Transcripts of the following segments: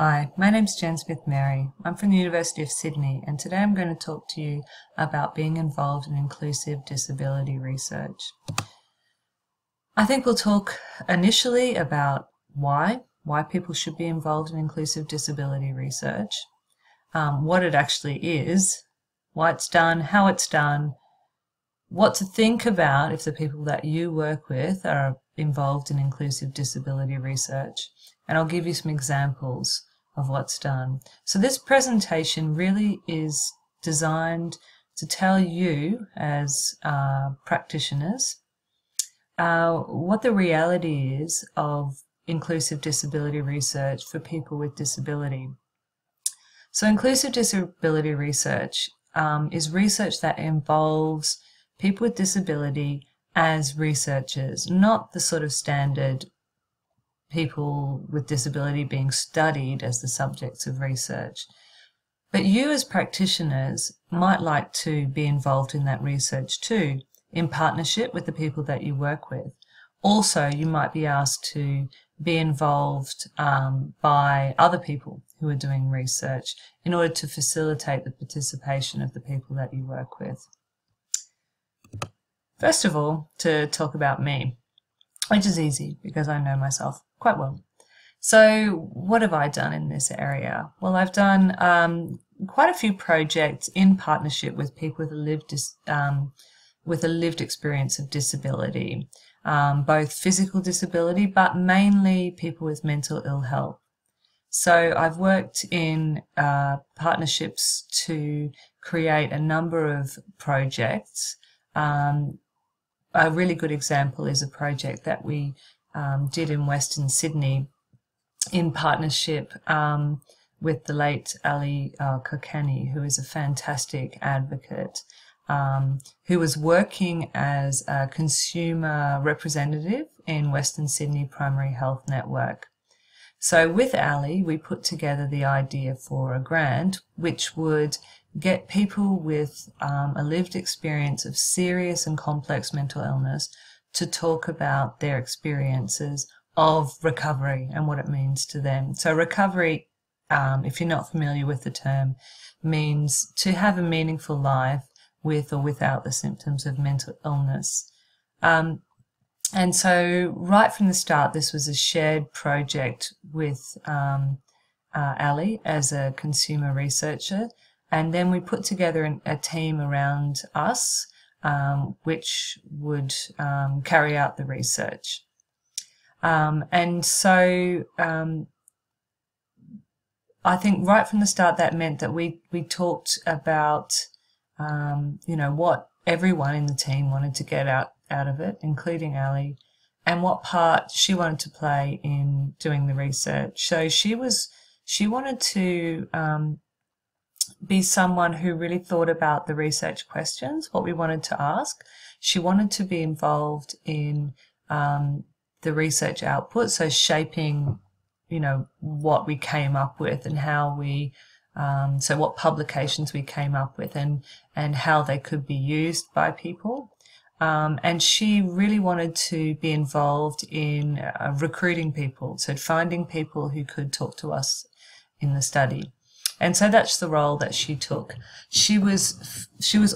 Hi, my name's Jen Smith-Mary. I'm from the University of Sydney, and today I'm going to talk to you about being involved in inclusive disability research. I think we'll talk initially about why people should be involved in inclusive disability research, what it actually is, why it's done, how it's done, what to think about if the people that you work with are involved in inclusive disability research, and I'll give you some examples of what's done. So this presentation really is designed to tell you as practitioners what the reality is of inclusive disability research for people with disability. So inclusive disability research is research that involves people with disability as researchers, not the sort of standard people with disability being studied as the subjects of research. But you as practitioners might like to be involved in that research too, in partnership with the people that you work with. Also, you might be asked to be involved by other people who are doing research in order to facilitate the participation of the people that you work with. First of all, to talk about me, which is easy because I know myself quite well. So what have I done in this area? Well, I've done quite a few projects in partnership with people with a lived experience of disability, both physical disability, but mainly people with mental ill health. So I've worked in partnerships to create a number of projects. A really good example is a project that we did in Western Sydney in partnership with the late Ali Kokani, who is a fantastic advocate, who was working as a consumer representative in Western Sydney Primary Health Network. So with Ali, we put together the idea for a grant which would get people with a lived experience of serious and complex mental illness to talk about their experiences of recovery and what it means to them. So recovery, if you're not familiar with the term, means to have a meaningful life with or without the symptoms of mental illness. And so right from the start, this was a shared project with Ali as a consumer researcher. And then we put together a team around us, which would carry out the research. And so I think right from the start that meant that we talked about, what everyone in the team wanted to get out of it, including Ali, and what part she wanted to play in doing the research. So she wanted to be someone who really thought about the research questions, what we wanted to ask. She wanted to be involved in the research output, so shaping, what we came up with and how we, so what publications we came up with and how they could be used by people. And she really wanted to be involved in recruiting people, so finding people who could talk to us in the study. And so that's the role that she took. She was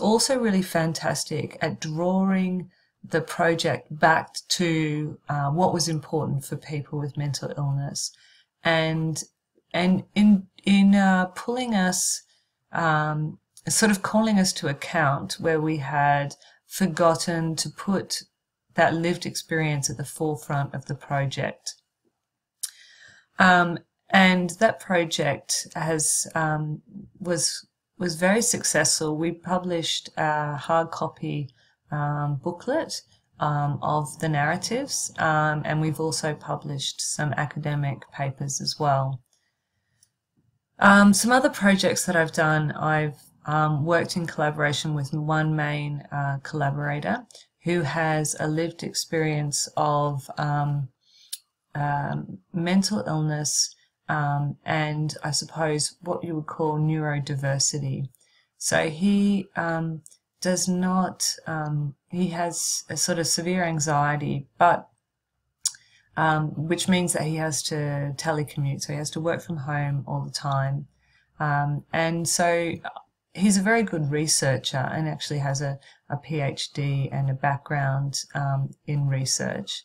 also really fantastic at drawing the project back to what was important for people with mental illness, and in pulling us, sort of calling us to account where we had forgotten to put that lived experience at the forefront of the project. And that project was very successful. We published a hard copy booklet of the narratives, and we've also published some academic papers as well. Some other projects that I've done, I've worked in collaboration with one main collaborator who has a lived experience of mental illness, and I suppose what you would call neurodiversity. So he does not, he has a sort of severe anxiety, but which means that he has to telecommute, so he has to work from home all the time. And so he's a very good researcher and actually has a PhD and a background in research.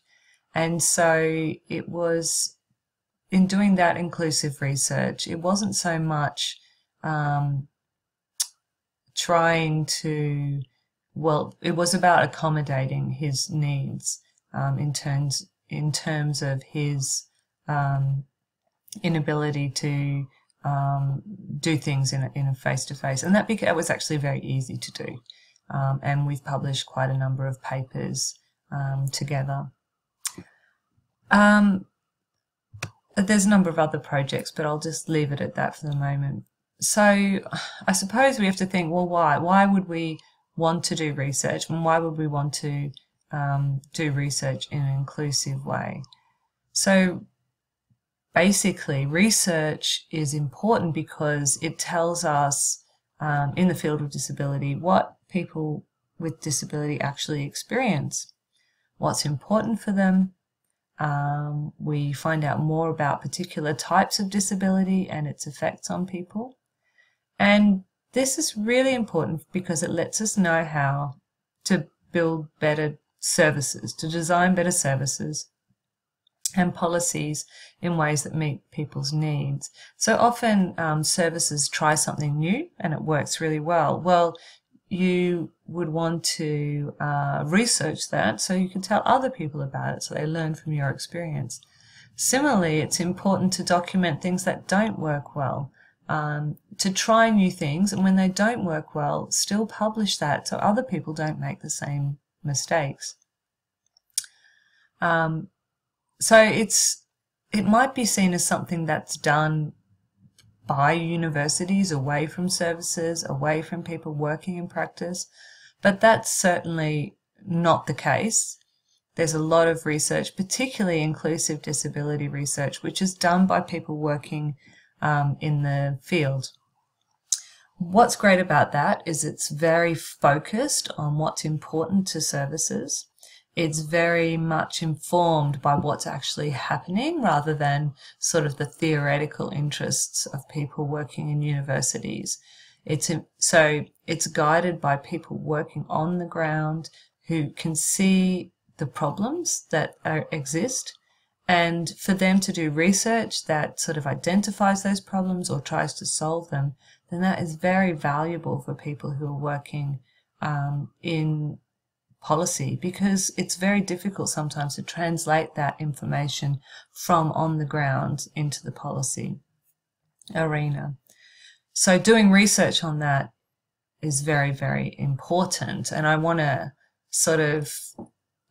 And so it was, in doing that inclusive research, it wasn't so much trying to, well, it was about accommodating his needs in terms of his inability to do things in a face-to-face, and that was actually very easy to do. And we've published quite a number of papers together. There's a number of other projects, but I'll just leave it at that for the moment. So I suppose we have to think, well, why? Why would we want to do research, and why would we want to do research in an inclusive way? So basically, research is important because it tells us in the field of disability what people with disability actually experience, what's important for them. We find out more about particular types of disability and its effects on people. And this is really important because it lets us know how to build better services, to design better services and policies in ways that meet people's needs. So often services try something new and it works really well. Well, you would want to research that so you can tell other people about it so they learn from your experience. Similarly, it's important to document things that don't work well, to try new things, and when they don't work well, still publish that so other people don't make the same mistakes. So it might be seen as something that's done by universities, away from services, away from people working in practice, but that's certainly not the case. There's a lot of research, particularly inclusive disability research, which is done by people working in the field. What's great about that is it's very focused on what's important to services. It's very much informed by what's actually happening rather than sort of the theoretical interests of people working in universities. So it's guided by people working on the ground who can see the problems that exist, and for them to do research that sort of identifies those problems or tries to solve them, then that is very valuable for people who are working in policy, because it's very difficult sometimes to translate that information from on the ground into the policy arena. So doing research on that is very, very important, and I want to sort of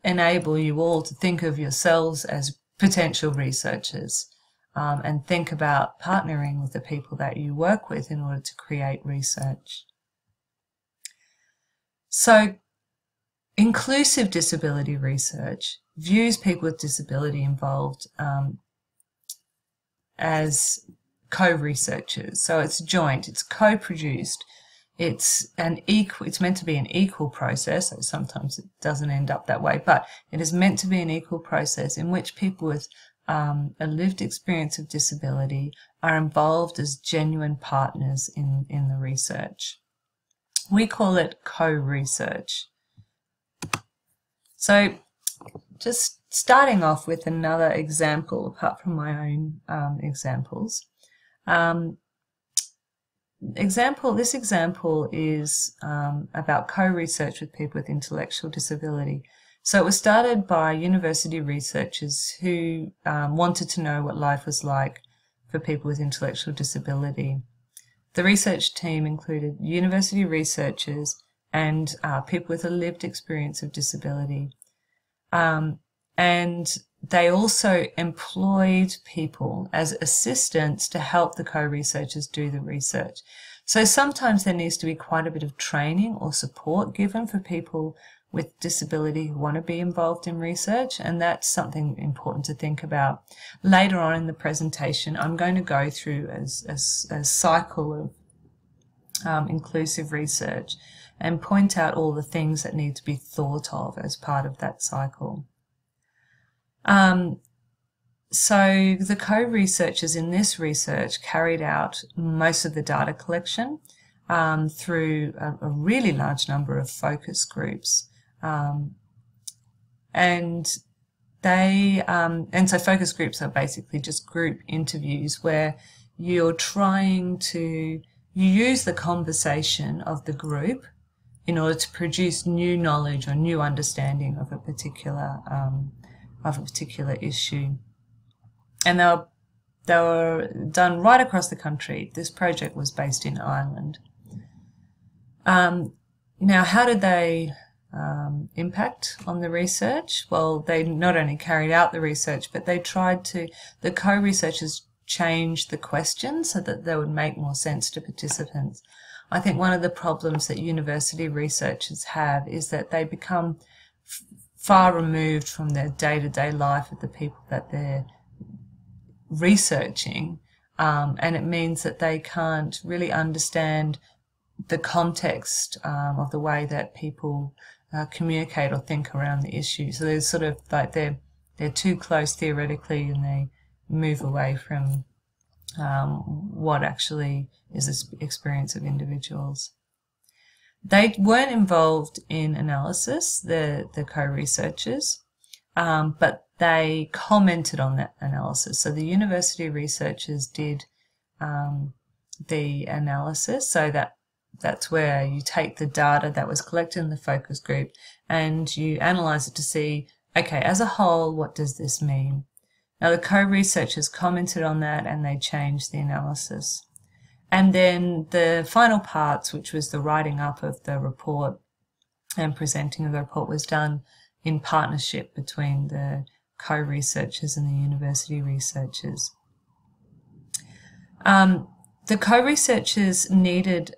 enable you all to think of yourselves as potential researchers and think about partnering with the people that you work with in order to create research. So inclusive disability research views people with disability involved as co-researchers. So it's joint, it's co-produced, it's meant to be an equal process, so sometimes it doesn't end up that way, but it is meant to be an equal process in which people with a lived experience of disability are involved as genuine partners in the research. We call it co-research. So just starting off with another example, apart from my own examples. This example is about co-research with people with intellectual disability. So it was started by university researchers who wanted to know what life was like for people with intellectual disability. The research team included university researchers and people with a lived experience of disability. And they also employed people as assistants to help the co-researchers do the research. So sometimes there needs to be quite a bit of training or support given for people with disability who want to be involved in research, and that's something important to think about. Later on in the presentation, I'm going to go through a cycle of inclusive research and point out all the things that need to be thought of as part of that cycle. So the co-researchers in this research carried out most of the data collection through a really large number of focus groups. And so focus groups are basically just group interviews where you use the conversation of the group in order to produce new knowledge or new understanding of a particular issue. And they were done right across the country. This project was based in Ireland. Now, how did they impact on the research? Well, they not only carried out the research, but they the co-researchers changed the questions so that they would make more sense to participants. I think one of the problems that university researchers have is that they become far removed from their day-to-day life of the people that they're researching, and it means that they can't really understand the context of the way that people communicate or think around the issue. So they're sort of like they're too close theoretically, and they move away from what actually is the experience of individuals. They weren't involved in analysis, the co-researchers, but they commented on that analysis. So the university researchers did the analysis, so that's where you take the data that was collected in the focus group and you analyze it to see, okay, as a whole, what does this mean? Now, the co-researchers commented on that and they changed the analysis. And then the final parts, which was the writing up of the report and presenting of the report, was done in partnership between the co-researchers and the university researchers. The co-researchers needed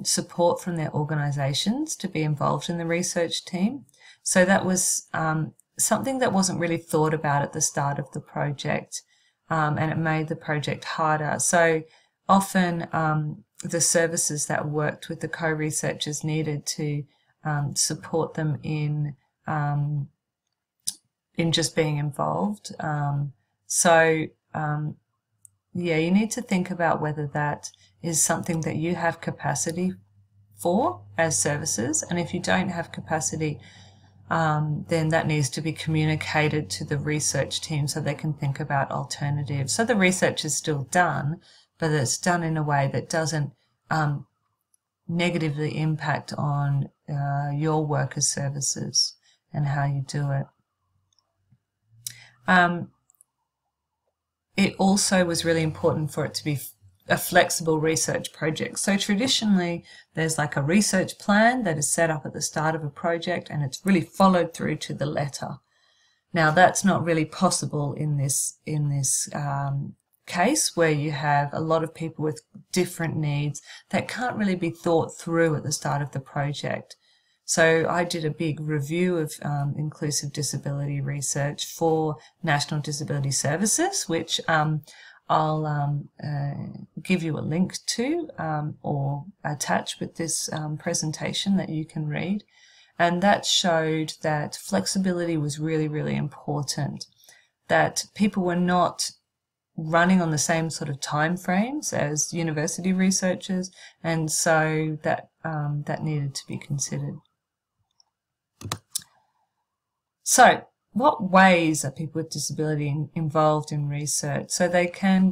support from their organisations to be involved in the research team. So that was something that wasn't really thought about at the start of the project, and it made the project harder. So often the services that worked with the co-researchers needed to support them in just being involved. Yeah, you need to think about whether that is something that you have capacity for as services, and if you don't have capacity, then that needs to be communicated to the research team so they can think about alternatives. So the research is still done, but it's done in a way that doesn't negatively impact on your work as services and how you do it. It also was really important for it to be a flexible research project. So traditionally, there's like a research plan that is set up at the start of a project and it's really followed through to the letter. Now, that's not really possible in this case where you have a lot of people with different needs that can't really be thought through at the start of the project. So I did a big review of inclusive disability research for National Disability Services, which I'll give you a link to or attach with this presentation that you can read. And that showed that flexibility was really, really important, that people were not running on the same sort of time frames as university researchers, and so that that needed to be considered. So what ways are people with disability involved in research? So they can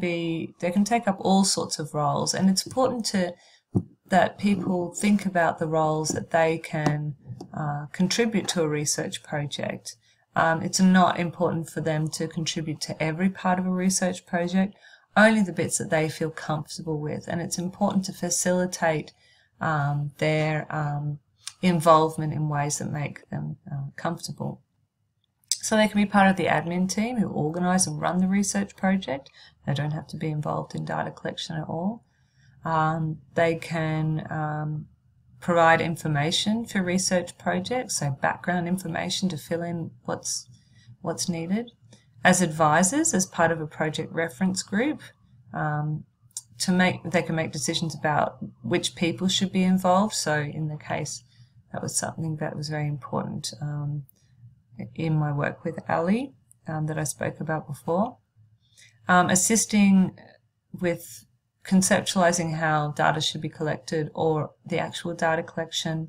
take up all sorts of roles, and it's important that people think about the roles that they can contribute to a research project. It's not important for them to contribute to every part of a research project, only the bits that they feel comfortable with, and it's important to facilitate their involvement in ways that make them comfortable. So they can be part of the admin team who organise and run the research project. They don't have to be involved in data collection at all. They can provide information for research projects, so background information to fill in what's needed. As advisors, as part of a project reference group, they can make decisions about which people should be involved. So in the case, that was something that was very important in my work with Ali that I spoke about before. assisting with conceptualizing how data should be collected or the actual data collection,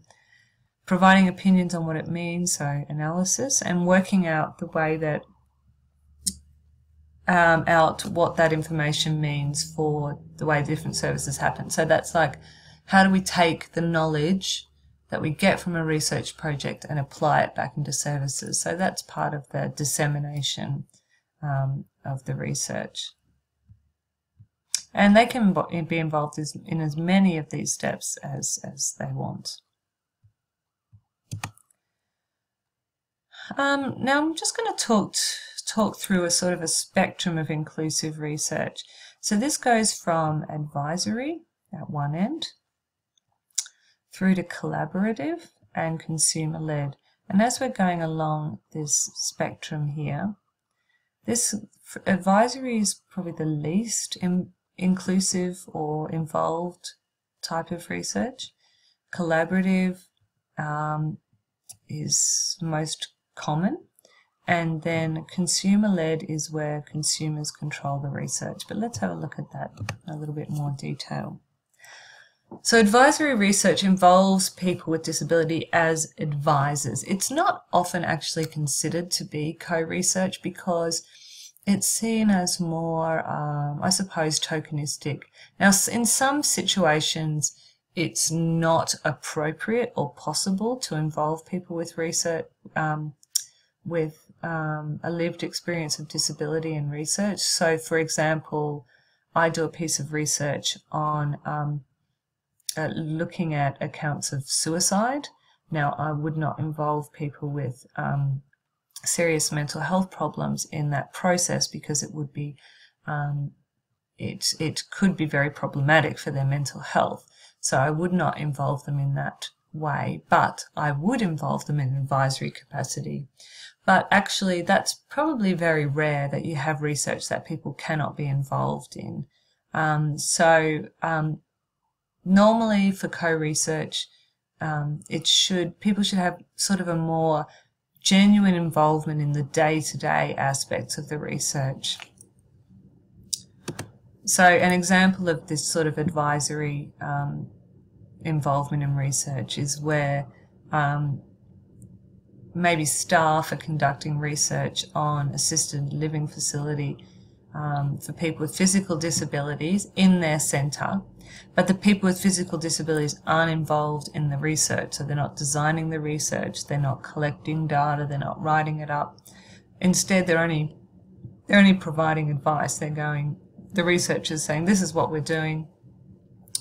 providing opinions on what it means, so analysis, and working out the way that out what that information means for the way different services happen. So that's like, how do we take the knowledge that we get from a research project and apply it back into services? So that's part of the dissemination of the research. And they can be involved in as many of these steps as they want. Now I'm just going to talk through a sort of a spectrum of inclusive research. So this goes from advisory at one end through to collaborative and consumer-led. And as we're going along this spectrum here, this advisory is probably the least inclusive or involved type of research. Collaborative is most common, and then consumer-led is where consumers control the research. But let's have a look at that in a little bit more detail. So advisory research involves people with disability as advisors. It's not often actually considered to be co-research because it's seen as more, I suppose, tokenistic. Now, in some situations, it's not appropriate or possible to involve people with research, with a lived experience of disability in research. So, for example, I do a piece of research on looking at accounts of suicide. Now, I would not involve people with serious mental health problems in that process because it would be, it could be very problematic for their mental health. So I would not involve them in that way, but I would involve them in an advisory capacity. But actually, that's probably very rare that you have research that people cannot be involved in. Normally for co-research, people should have sort of a more genuine involvement in the day-to-day aspects of the research. So an example of this sort of advisory involvement in research is where maybe staff are conducting research on assisted living facility for people with physical disabilities in their centre, but the people with physical disabilities aren't involved in the research, so they're not designing the research, they're not collecting data, they're not writing it up. Instead, they're only providing advice. The researcher's saying, this is what we're doing,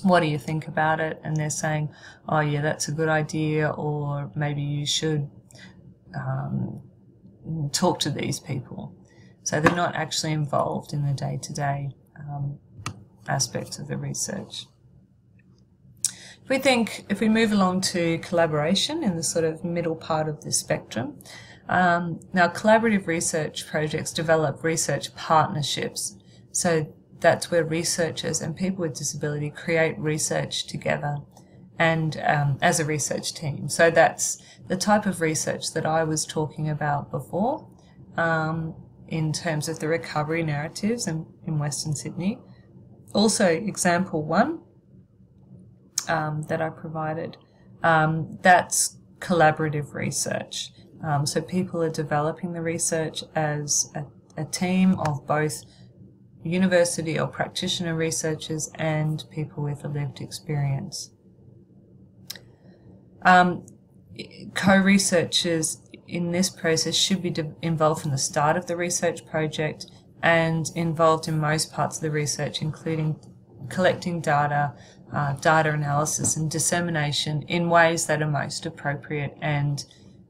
what do you think about it? And they're saying, oh yeah, that's a good idea, or maybe you should talk to these people. So they're not actually involved in the day-to-day aspects of the research. If we move along to collaboration in the sort of middle part of the spectrum, now collaborative research projects develop research partnerships. So that's where researchers and people with disability create research together and as a research team. So that's the type of research that I was talking about before in terms of the recovery narratives in Western Sydney. Also, example one that I provided, that's collaborative research. So people are developing the research as a team of both university or practitioner researchers and people with a lived experience. Co-researchers in this process should be involved from the start of the research project and involved in most parts of the research, including collecting data, data analysis and dissemination in ways that are most appropriate and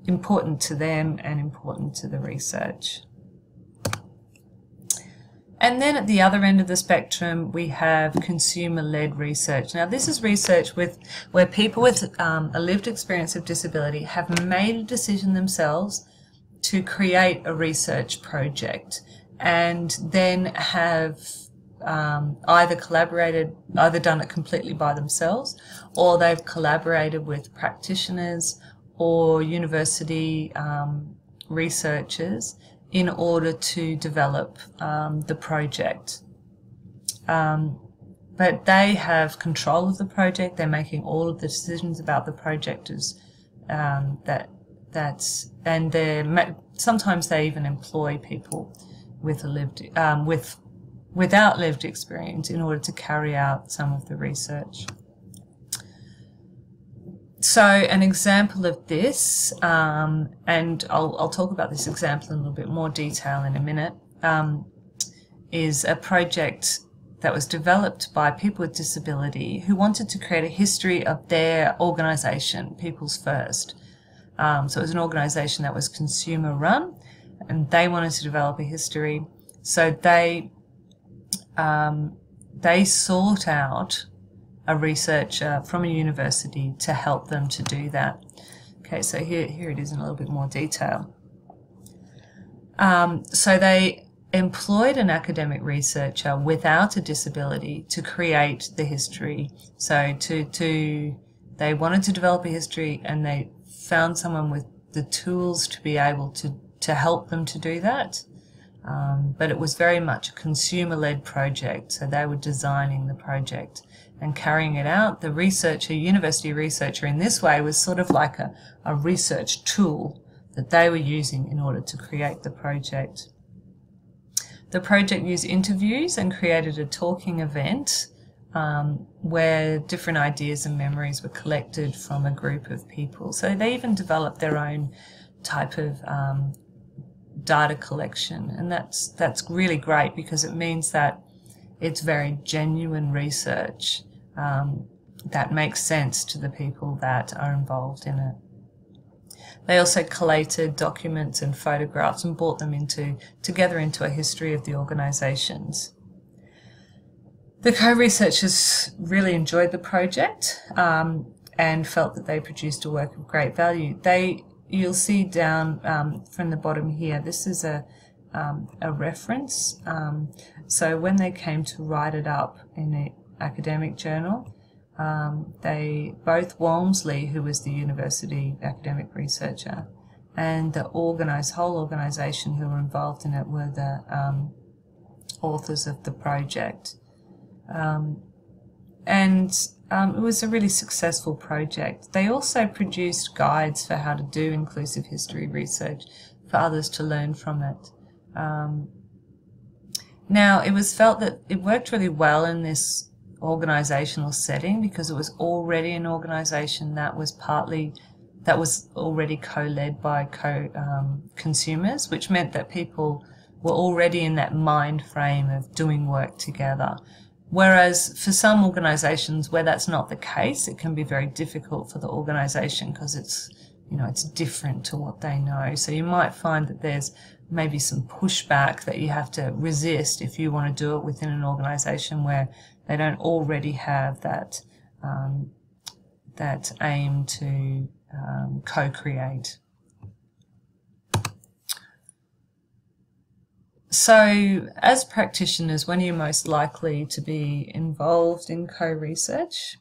important to them and important to the research. And then at the other end of the spectrum, we have consumer-led research. Now, this is research where people with a lived experience of disability have made a decision themselves to create a research project and then have either done it completely by themselves, or they've collaborated with practitioners or university researchers in order to develop the project. But they have control of the project. They're making all of the decisions about the project and sometimes they even employ people with without lived experience in order to carry out some of the research. So an example of this, and I'll talk about this example in a little bit more detail in a minute, is a project that was developed by people with disability who wanted to create a history of their organisation, People's First. So it was an organisation that was consumer run, and they wanted to develop a history. So they sought out a researcher from a university to help them to do that. Okay, so here it is in a little bit more detail. So they employed an academic researcher without a disability to create the history. So they wanted to develop a history, and they found someone with the tools to be able to help them to do that. But it was very much a consumer-led project, so they were designing the project and carrying it out. The researcher, university researcher in this way, was sort of like a research tool that they were using in order to create the project. The project used interviews and created a talking event where different ideas and memories were collected from a group of people. So they even developed their own type of data collection, and that's really great because it means that it's very genuine research that makes sense to the people that are involved in it. They also collated documents and photographs and brought them together into a history of the organisations. The co-researchers really enjoyed the project and felt that they produced a work of great value. You'll see down from the bottom here, this is a reference. So when they came to write it up in an academic journal, both Walmsley, who was the university academic researcher, and the whole organisation who were involved in it were the authors of the project. It was a really successful project. They also produced guides for how to do inclusive history research for others to learn from it. Now, it was felt that it worked really well in this organisational setting because it was already an organisation that was already co-led by consumers, which meant that people were already in that mind frame of doing work together. Whereas for some organisations where that's not the case, it can be very difficult for the organisation because it's different to what they know. So you might find that there's maybe some pushback that you have to resist if you want to do it within an organisation where they don't already have that aim to co-create. So as practitioners, when are you most likely to be involved in co-research?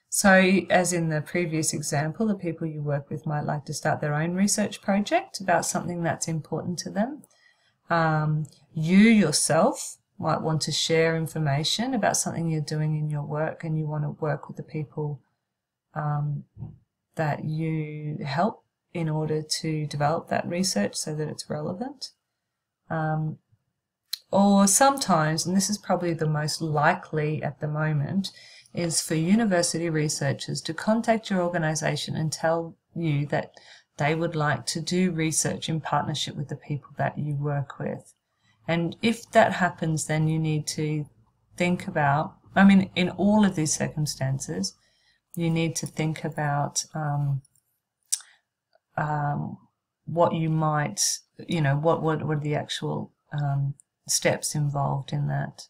So as in the previous example, the people you work with might like to start their own research project about something that's important to them. You yourself might want to share information about something you're doing in your work, and you want to work with the people that you help in order to develop that research so that it's relevant. Or sometimes, and this is probably the most likely at the moment, is for university researchers to contact your organisation and tell you that they would like to do research in partnership with the people that you work with. And if that happens, then you need to think about, in all of these circumstances, you need to think about what you might, what are the actual steps involved in that.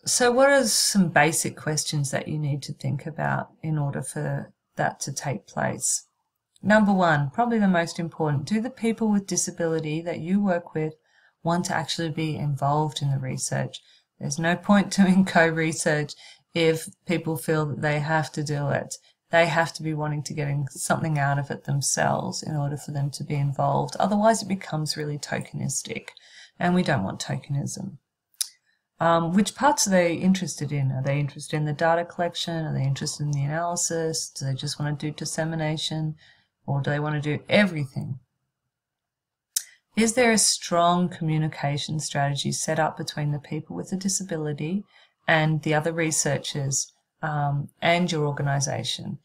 So what are some basic questions that you need to think about in order for that to take place? Number one, probably the most important, do the people with disability that you work with want to actually be involved in the research? There's no point doing co-research if people feel that they have to do it they have to be wanting to get something out of it themselves in order for them to be involved. Otherwise, it becomes really tokenistic, and we don't want tokenism. Which parts are they interested in? Are they interested in the data collection? Are they interested in the analysis? Do they just want to do dissemination? Or do they want to do everything? Is there a strong communication strategy set up between the people with a disability and the other researchers and your organisation?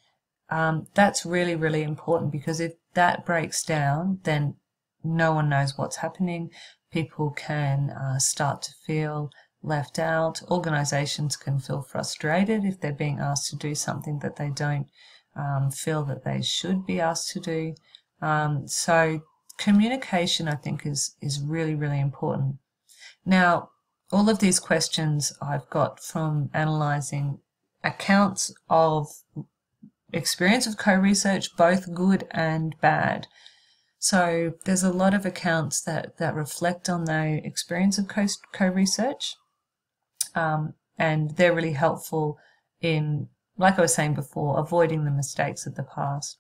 That's really, really important, because if that breaks down, then no one knows what's happening. People can start to feel left out. Organisations can feel frustrated if they're being asked to do something that they don't feel that they should be asked to do. So communication, I think, is really, really important. Now, all of these questions I've got from analysing accounts of experience of co-research, both good and bad. So there's a lot of accounts that reflect on their experience of co-research, and they're really helpful in, like I was saying before, avoiding the mistakes of the past.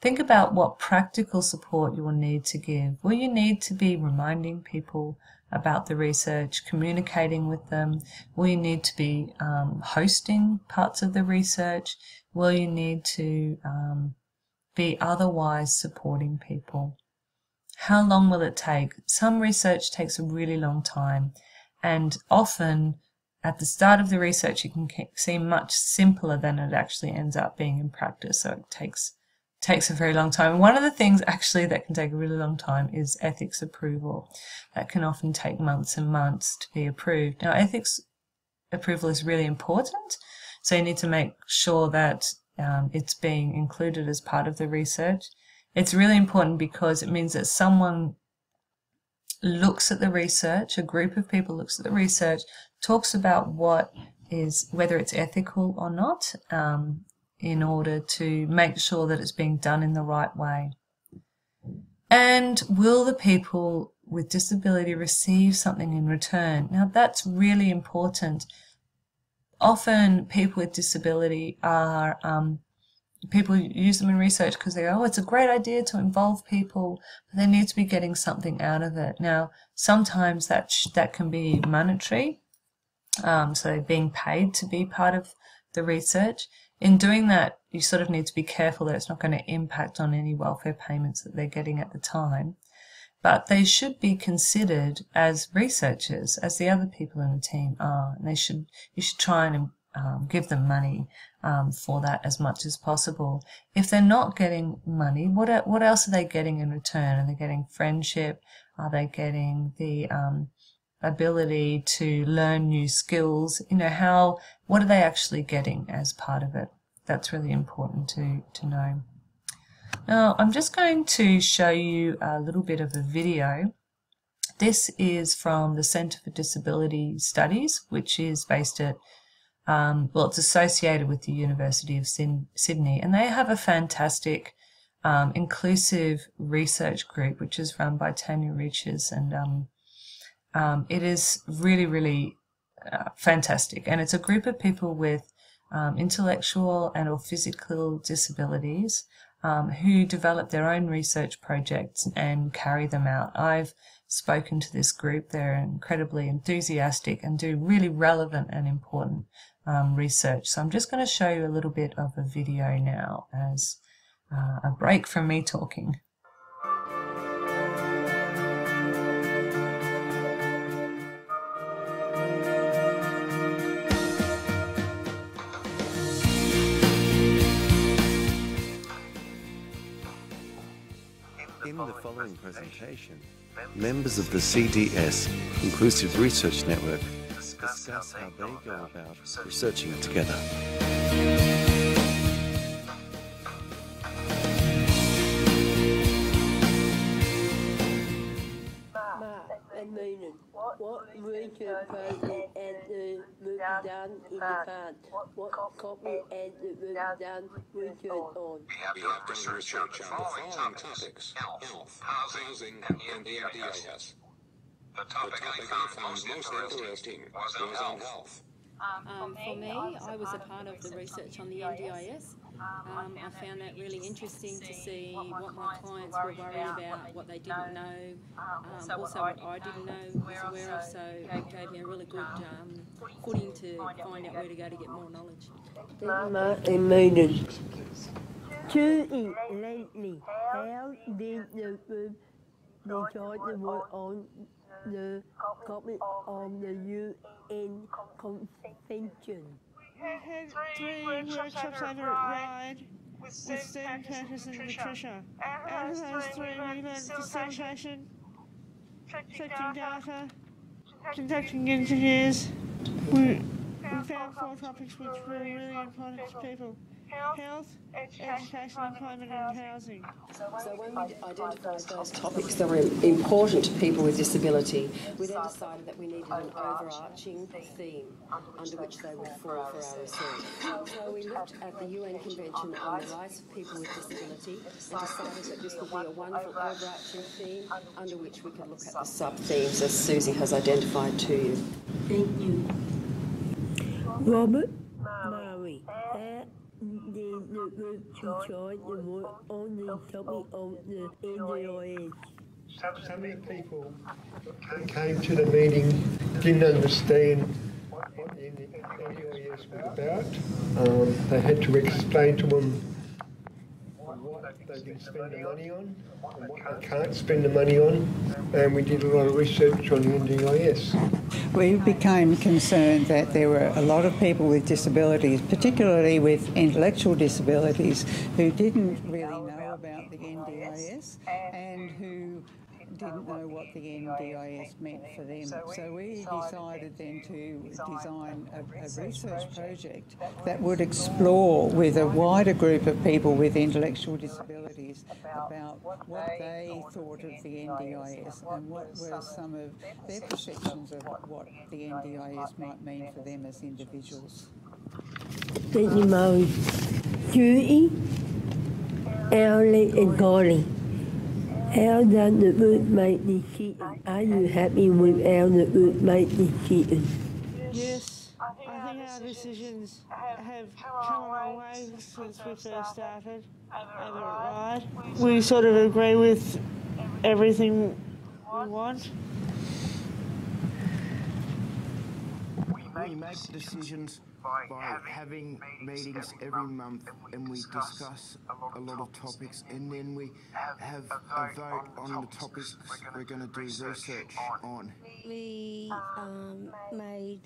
Think about what practical support you will need to give. Will you need to be reminding people about the research, communicating with them? Will you need to be hosting parts of the research? Will you need to be otherwise supporting people? How long will it take? Some research takes a really long time, and often at the start of the research it can seem much simpler than it actually ends up being in practice, so it takes a very long time. And one of the things actually that can take a really long time is ethics approval. That can often take months and months to be approved. Now, ethics approval is really important, so you need to make sure that it's being included as part of the research. It's really important because it means that someone looks at the research, a group of people looks at the research, talks about whether it's ethical or not, in order to make sure that it's being done in the right way. And will the people with disability receive something in return? Now, that's really important. Often people with disability are, people use them in research because they go, oh, it's a great idea to involve people, but they need to be getting something out of it. Now, sometimes that can be monetary, so being paid to be part of the research. In doing that, you sort of need to be careful that it's not going to impact on any welfare payments that they're getting at the time. But they should be considered as researchers, as the other people in the team are. And you should try and give them money for that as much as possible. If they're not getting money, what else are they getting in return? Are they getting friendship? Are they getting the ability to learn new skills? You know, what are they actually getting as part of it? That's really important to know. Now, I'm just going to show you a little bit of a video. This is from the Centre for Disability Studies, which is based at, it's associated with the University of Sydney, and they have a fantastic inclusive research group, which is run by Tanya Riches, and it is really, really fantastic. And it's a group of people with intellectual and or physical disabilities who develop their own research projects and carry them out. I've spoken to this group. They're incredibly enthusiastic and do really relevant and important research. So I'm just going to show you a little bit of a video now as a break from me talking. In the following presentation, members of the CDS Inclusive Research Network discuss how they go about researching together. Mark and Meenan, what research project and the movie done in the past? What copy and the movie done research on? We have done research on the following topics: health, housing, and EMDIS. The topic I found most interesting was on health. For me, I was a part of the research on the NDIS. I found that really interesting to see what my clients were worried about, what they didn't know, also what I didn't know, was aware of, so it gave me a really good footing to find out where to go to get more knowledge. Lately, how did the group decide to work on the copy of the UN Convention? We had 3 workshops over at RIDE with Stephen Curtis and Patricia. Out of those 3, we learned facilitation, collecting data, conducting interviews. We found 4 topics which were really important to people: health, education, employment and housing. So when we identified those topics that were important to people with disability, we then decided that we needed an overarching theme under which they would fall for our research. So we looked at the UN Convention on the Rights of People with Disability and decided that this would be a wonderful overarching theme under which we could look at the sub-themes as Susie has identified to you. Thank you. Robert Murray, how did the group decide to work on the topic of the NDIS? Some of the people came to the meeting didn't understand what the NDIS was about. They had to explain to them what they can spend the money on and what they can't spend the money on, and we did a lot of research on the NDIS. We became concerned that there were a lot of people with disabilities, particularly with intellectual disabilities, who didn't really know about the NDIS and who didn't know what the NDIS meant for them. So we decided then to design a research project that would explore with a wider group of people with intellectual disabilities about what they thought of the NDIS and what were some of their perceptions of what the NDIS might mean for them as individuals. Thank you, Murray. Judy, Ellie and Golly. How does the group make decisions? Are you happy with how the group make decisions? Yes, I think our decisions have come a long way since we first started over at RIDE. We sort of agree with everything we want. We make decisions by having meetings every month, and we discuss a lot of topics, and then we have a vote on the topics we're going to do research on. We made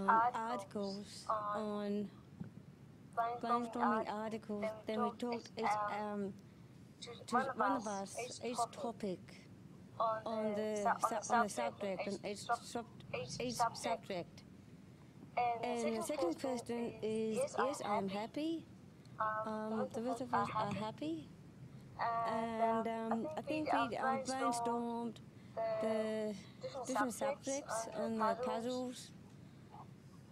articles on brainstorming articles. Then we talked to one of us each topic on the subject and each subject. And the second question is, yes, I am happy. The rest of us are happy. And I think we brainstormed the different subjects and the puzzles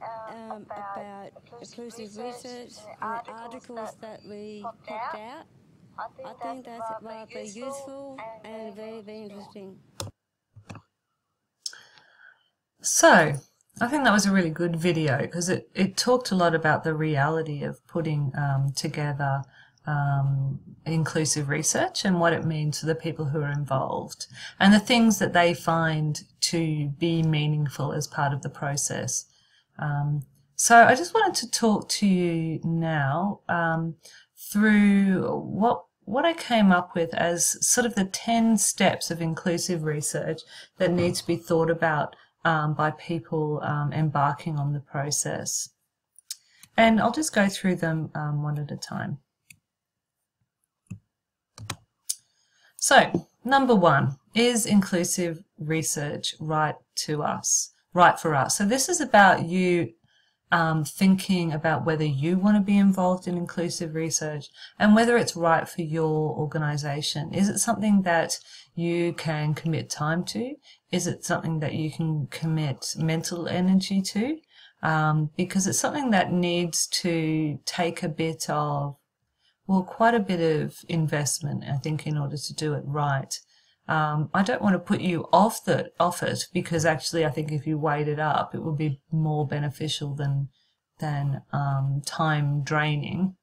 about inclusive research and the articles that we popped out. I think that's rather useful and very, very interesting. So, I think that was a really good video because it talked a lot about the reality of putting together inclusive research and what it means to the people who are involved and the things that they find to be meaningful as part of the process. So I just wanted to talk to you now through what I came up with as sort of the 10 steps of inclusive research that need to be thought about by people embarking on the process. And I'll just go through them one at a time. So, number 1, is inclusive research right for us? So this is about you thinking about whether you want to be involved in inclusive research and whether it's right for your organisation. Is it something that you can commit time to? Is it something that you can commit mental energy to? Because it's something that needs to take a bit of, well, quite a bit of investment, I think, in order to do it right. I don't want to put you off it, because actually I think if you weighed it up, it would be more beneficial than time draining.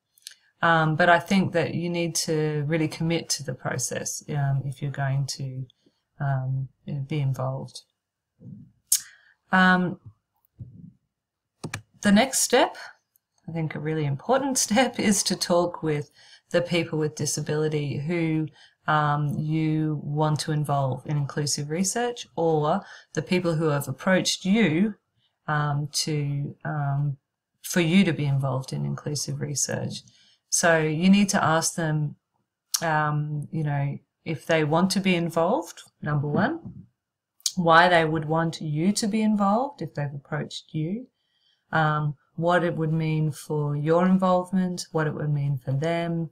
But I think that you need to really commit to the process if you're going to be involved. The next step, I think a really important step, is to talk with the people with disability who you want to involve in inclusive research, or the people who have approached you for you to be involved in inclusive research. So you need to ask them, if they want to be involved, number one, why they would want you to be involved if they've approached you, what it would mean for your involvement, what it would mean for them,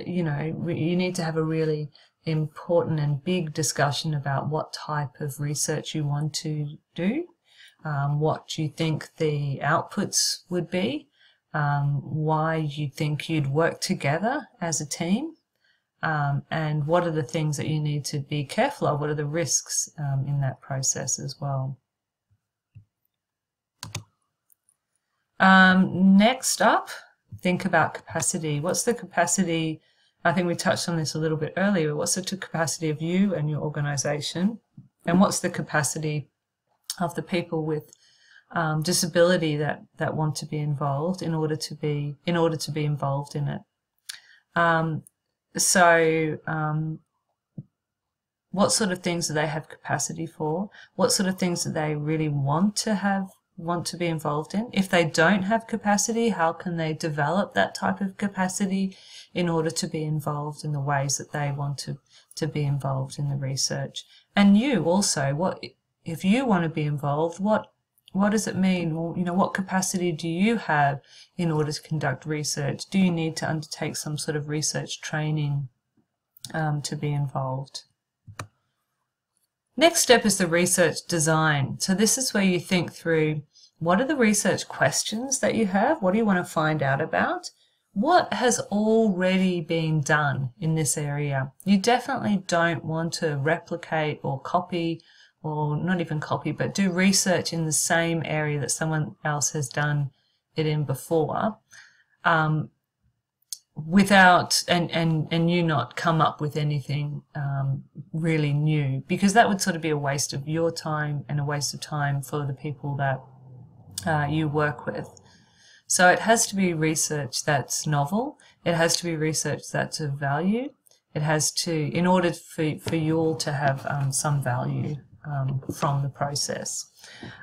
you need to have a really important and big discussion about what type of research you want to do, what you think the outputs would be, why you think you'd work together as a team, and what are the things that you need to be careful of, what are the risks in that process as well. Next up, think about capacity. What's the capacity? I think we touched on this a little bit earlier. What's the capacity of you and your organisation, and what's the capacity of the people with disability that want to be involved in order to be involved in it? What sort of things do they have capacity for? What sort of things do they really want to be involved in? If they don't have capacity, how can they develop that type of capacity in order to be involved in the ways that they want to be involved in the research? And you also, if you want to be involved, what does it mean? Well, what capacity do you have in order to conduct research? Do you need to undertake some sort of research training to be involved? Next step is the research design. So this is where you think through, what are the research questions that you have? What do you want to find out about? What has already been done in this area? You definitely don't want to replicate or copy, or not even copy, but do research in the same area that someone else has done it in before, without and you not come up with anything really new, because that would sort of be a waste of your time and a waste of time for the people that you work with. So it has to be research that's novel. It has to be research that's of value. It has to, in order for you all to have some value from the process.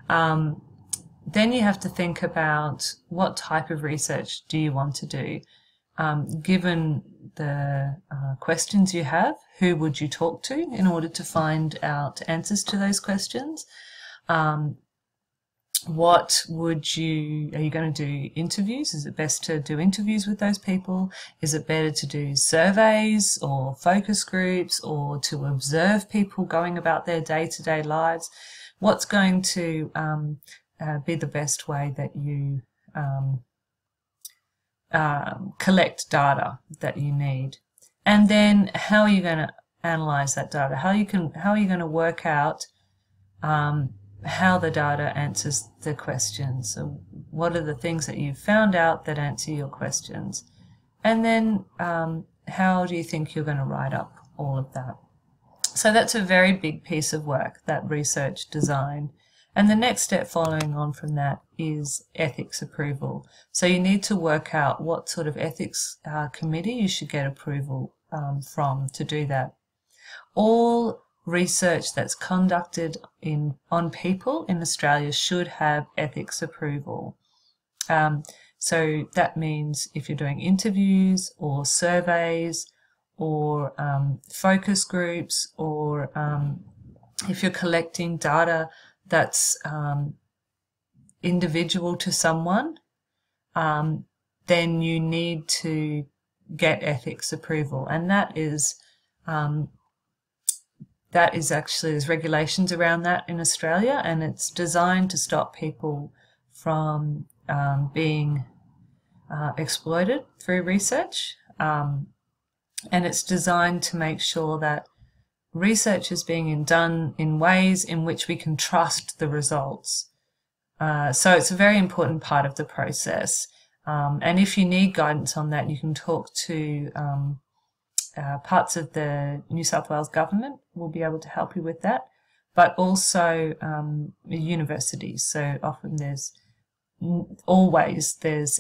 Then you have to think about, what type of research do you want to do? Given the questions you have, who would you talk to in order to find out answers to those questions? What would you, are you going to do interviews? Is it best to do interviews with those people? Is it better to do surveys or focus groups, or to observe people going about their day-to-day lives? What's going to be the best way that you collect data that you need? And then how are you going to analyze that data? How are you going to work out how the data answers the questions? So what are the things that you've found out that answer your questions? And then how do you think you're going to write up all of that? So that's a very big piece of work, that research design. And the next step following on from that is ethics approval. So you need to work out what sort of ethics committee you should get approval from to do that. All research that's conducted on people in Australia should have ethics approval. So that means if you're doing interviews or surveys or focus groups, or if you're collecting data that's individual to someone, then you need to get ethics approval. And that is actually, there's regulations around that in Australia, and it's designed to stop people from being exploited through research. and it's designed to make sure that research is being done in ways in which we can trust the results. So it's a very important part of the process. And if you need guidance on that, you can talk to parts of the New South Wales government will be able to help you with that, but also universities. So often there's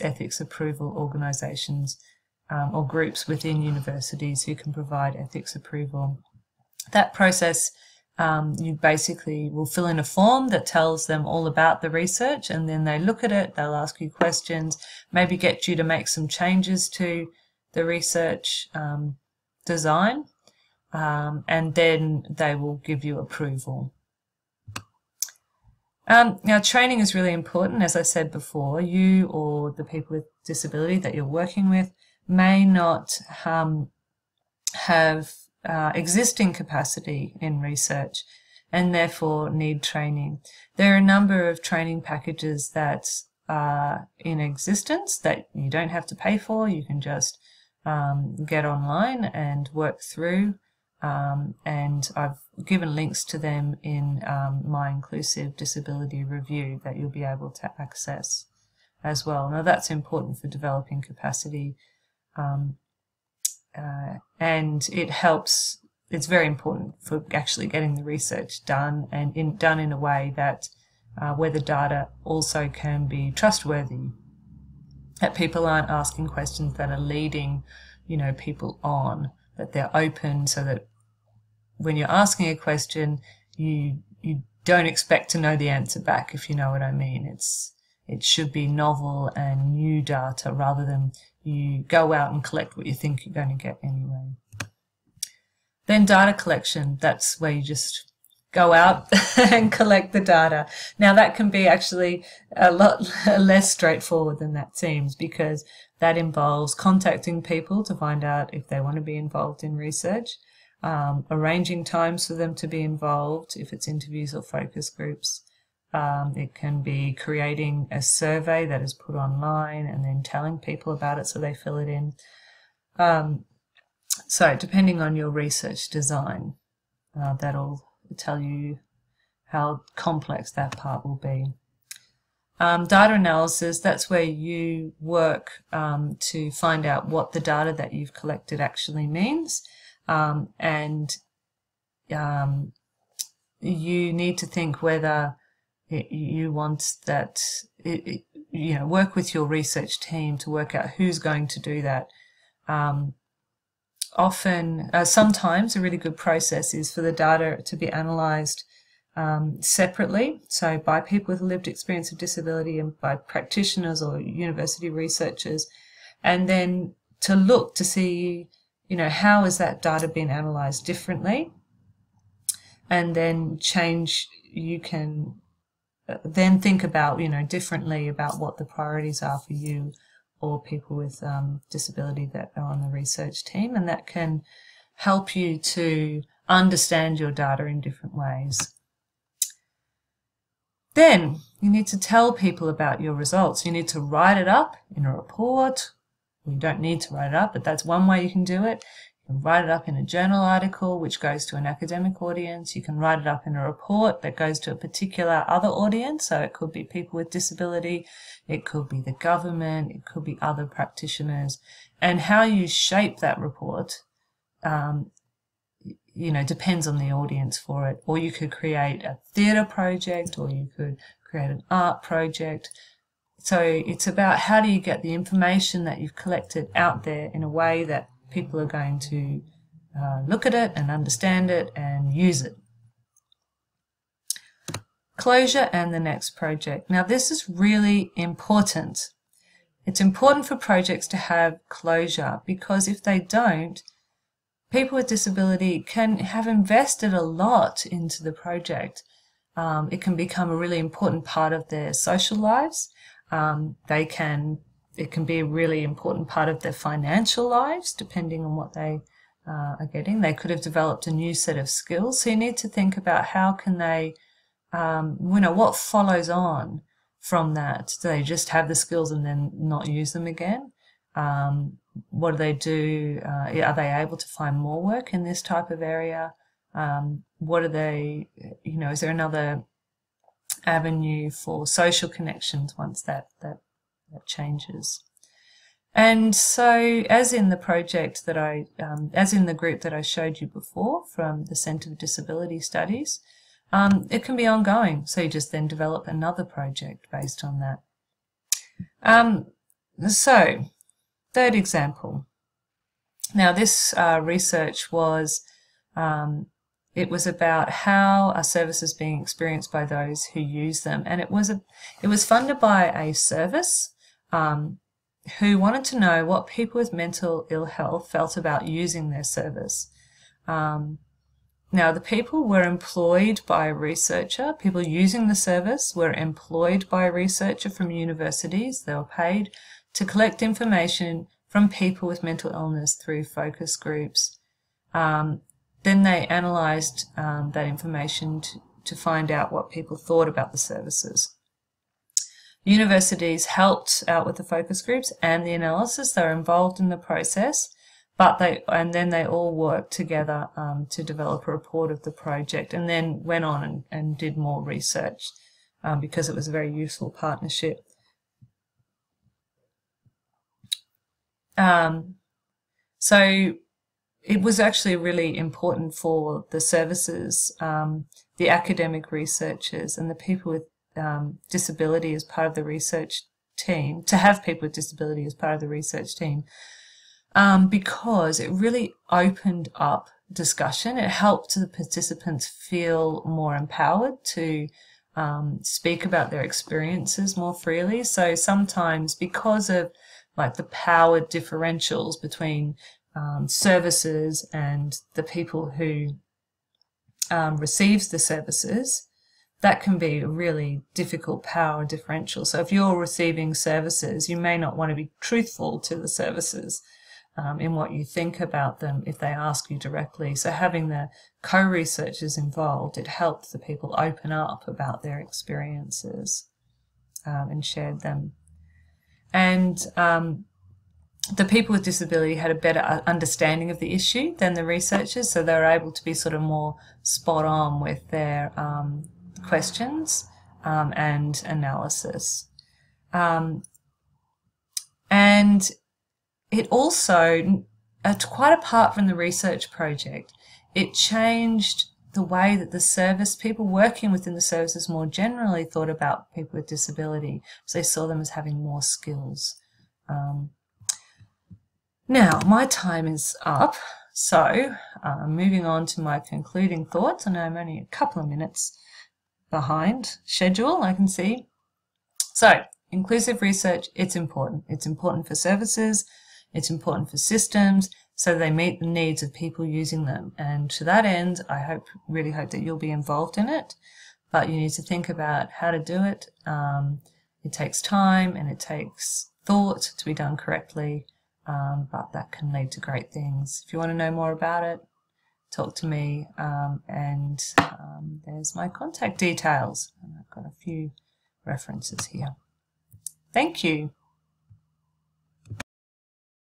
ethics approval organisations or groups within universities who can provide ethics approval. That process, you basically will fill in a form that tells them all about the research, and then they look at it, they'll ask you questions, maybe get you to make some changes to the research design, and then they will give you approval. Now, training is really important. As I said before, you or the people with disability that you're working with may not have existing capacity in research and therefore need training. There are a number of training packages that are in existence that you don't have to pay for. You can just get online and work through, and I've given links to them in my Inclusive Disability Review that you'll be able to access as well. Now, that's important for developing capacity, and it helps. It's very important for actually getting the research done, and done in a way that where the data also can be trustworthy, that people aren't asking questions that are leading, people on, that they're open, so that when you're asking a question, you don't expect to know the answer back, if you know what I mean. It should be novel and new data rather than you go out and collect what you think you're going to get anyway. Then data collection, that's where you just go out and collect the data. Now, that can be actually a lot less straightforward than that seems, because that involves contacting people to find out if they want to be involved in research, arranging times for them to be involved if it's interviews or focus groups. It can be creating a survey that is put online and then telling people about it so they fill it in. So depending on your research design, that'll tell you how complex that part will be. Data analysis, that's where you work to find out what the data that you've collected actually means, and you need to think whether you want that, work with your research team to work out who's going to do that. Sometimes a really good process is for the data to be analysed separately, so by people with a lived experience of disability and by practitioners or university researchers, and then to look to see, how is that data being analysed differently, and then you can then think about, differently about what the priorities are for you or people with disability that are on the research team, and that can help you to understand your data in different ways. Then you need to tell people about your results. You need to write it up in a report. You don't need to write it up, but that's one way you can do it. You can write it up in a journal article which goes to an academic audience. You can write it up in a report that goes to a particular other audience. So it could be people with disability, it could be the government, it could be other practitioners. And how you shape that report, depends on the audience for it. Or you could create a theatre project, or you could create an art project. So it's about how do you get the information that you've collected out there in a way that people are going to look at it and understand it and use it. Closure and the next project. Now, this is really important. It's important for projects to have closure, because if they don't, people with disability can have invested a lot into the project. It can become a really important part of their social lives. It can be a really important part of their financial lives, depending on what they are getting. They could have developed a new set of skills. So you need to think about how can they, what follows on from that. Do they just have the skills and then not use them again? what do they do? Are they able to find more work in this type of area? What are they, is there another avenue for social connections once that changes? And so, as in the project that as in the group that I showed you before from the Centre for Disability Studies, it can be ongoing. So you just then develop another project based on that. So, third example. Now, this research was, it was about how are services being experienced by those who use them, and it was funded by a service who wanted to know what people with mental ill health felt about using their service. Now, the people were employed by a researcher. People using the service were employed by a researcher from universities. They were paid to collect information from people with mental illness through focus groups. Then they analysed that information to find out what people thought about the services. Universities helped out with the focus groups and the analysis. They were involved in the process, and then they all worked together to develop a report of the project, and then went on and did more research because it was a very useful partnership. So it was actually really important for the services, the academic researchers and the people with disability as part of the research team, to have people with disability as part of the research team, because it really opened up discussion. It helped the participants feel more empowered to speak about their experiences more freely. So sometimes, because of like the power differentials between services and the people who receives the services, that can be a really difficult power differential. So if you're receiving services, you may not want to be truthful to the services in what you think about them if they ask you directly. So having the co-researchers involved, it helped the people open up about their experiences and shared them. And the people with disability had a better understanding of the issue than the researchers, so they were able to be sort of more spot on with their questions and analysis. And it also, quite apart from the research project, it changed the way that the service, people working within the services more generally thought about people with disability. So they saw them as having more skills. Now, my time is up, so moving on to my concluding thoughts. I know I'm only a couple of minutes behind schedule, I can see. So, inclusive research, it's important. It's important for services, it's important for systems, so they meet the needs of people using them. And to that end, I really hope that you'll be involved in it, but you need to think about how to do it. It takes time and it takes thought to be done correctly, but that can lead to great things. If you want to know more about it, talk to me, and there's my contact details. And I've got a few references here. Thank you.